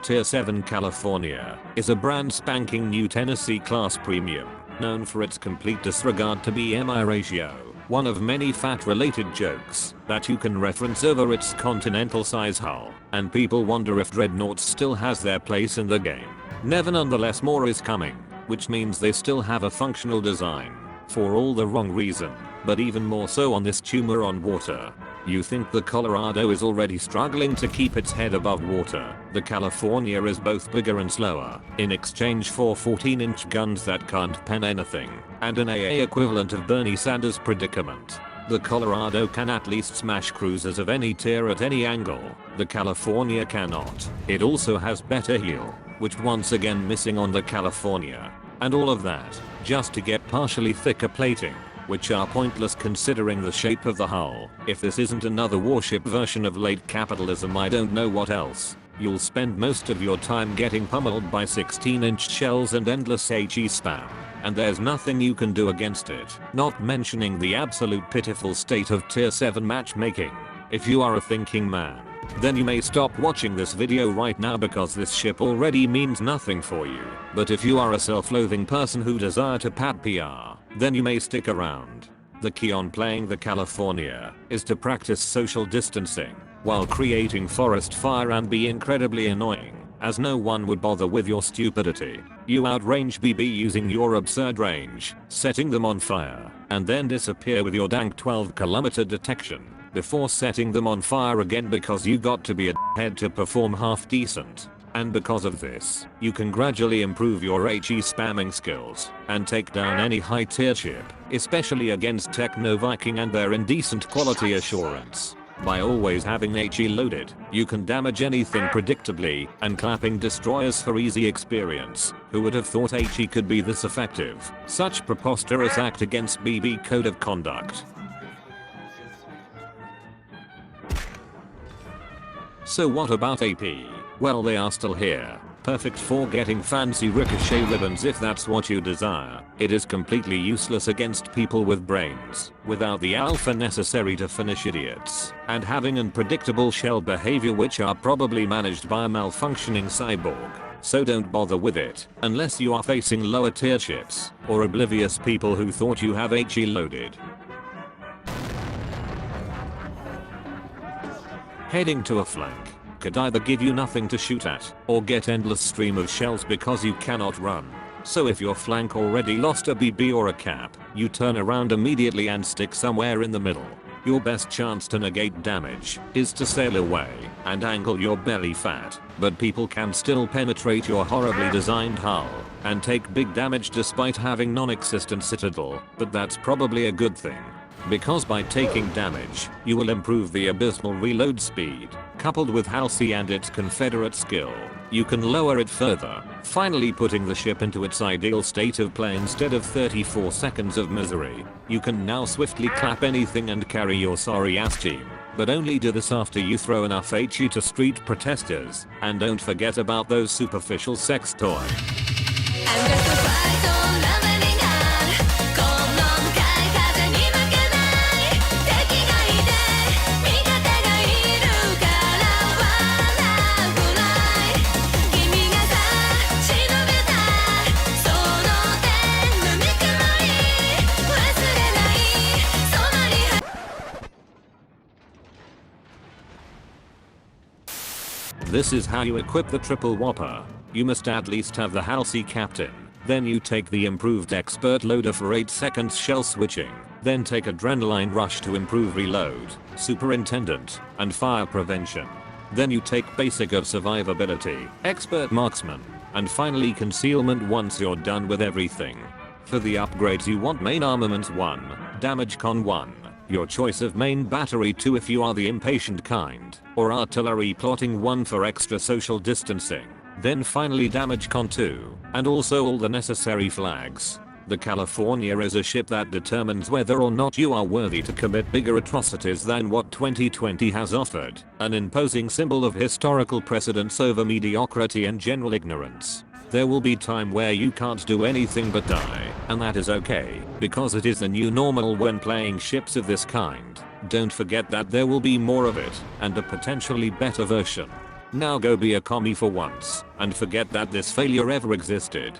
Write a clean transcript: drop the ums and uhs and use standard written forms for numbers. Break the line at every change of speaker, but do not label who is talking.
Tier 7 California is a brand spanking new Tennessee class premium, known for its complete disregard to BMI ratio, one of many fat related jokes that you can reference over its continental size hull, and people wonder if Dreadnoughts still has their place in the game. Nonetheless, more is coming, which means they still have a functional design, for all the wrong reason, but even more so on this tumor on water. You think the Colorado is already struggling to keep its head above water. The California is both bigger and slower, in exchange for 14-inch guns that can't pen anything, and an AA equivalent of Bernie Sanders' predicament. The Colorado can at least smash cruisers of any tier at any angle. The California cannot. It also has better heel, which once again missing on the California. And all of that, just to get partially thicker plating, which are pointless considering the shape of the hull. If this isn't another warship version of late capitalism, I don't know what else. You'll spend most of your time getting pummeled by 16-inch shells and endless HE spam, and there's nothing you can do against it. Not mentioning the absolute pitiful state of Tier 7 matchmaking. If you are a thinking man, then you may stop watching this video right now because this ship already means nothing for you. But if you are a self-loathing person who desire to pad PR, then you may stick around. The key on playing the California is to practice social distancing while creating forest fire and be incredibly annoying, as no one would bother with your stupidity. You outrange BB using your absurd range, setting them on fire, and then disappear with your dank 12-kilometer detection before setting them on fire again because you got to be a head to perform half decent. And because of this, you can gradually improve your HE spamming skills and take down any high tier ship, especially against Techno Viking and their indecent quality assurance. By always having HE loaded, you can damage anything predictably and clapping destroyers for easy experience. Who would have thought HE could be this effective? Such preposterous act against BB code of conduct. So what about AP? Well, they are still here. Perfect for getting fancy ricochet ribbons if that's what you desire. It is completely useless against people with brains, without the alpha necessary to finish idiots, and having unpredictable shell behavior which are probably managed by a malfunctioning cyborg. So don't bother with it, unless you are facing lower tier ships, or oblivious people who thought you have HE loaded. Heading to a flank could either give you nothing to shoot at, or get endless stream of shells because you cannot run. So if your flank already lost a BB or a cap, you turn around immediately and stick somewhere in the middle. Your best chance to negate damage is to sail away and angle your belly fat, but people can still penetrate your horribly designed hull and take big damage despite having non-existent citadel, but that's probably a good thing. Because by taking damage, you will improve the abysmal reload speed. Coupled with Halsey and its Confederate skill, you can lower it further, finally putting the ship into its ideal state of play instead of 34 seconds of misery. You can now swiftly clap anything and carry your sorry ass team, but only do this after you throw enough HE to street protesters, and don't forget about those superficial sex toys. This is how you equip the triple whopper. You must at least have the Halsey captain. Then you take the improved expert loader for 8 seconds shell switching. Then take adrenaline rush to improve reload, superintendent, and fire prevention. Then you take basic of survivability, expert marksman, and finally concealment once you're done with everything. For the upgrades you want main armament 1, damage con 1. Your choice of main battery 2 if you are the impatient kind, or artillery plotting 1 for extra social distancing. Then finally damage con 2, and also all the necessary flags. The California is a ship that determines whether or not you are worthy to commit bigger atrocities than what 2020 has offered, an imposing symbol of historical precedence over mediocrity and general ignorance. There will be time where you can't do anything but die, and that is okay, because it is the new normal when playing ships of this kind. Don't forget that there will be more of it, and a potentially better version. Now go be a commie for once and forget that this failure ever existed.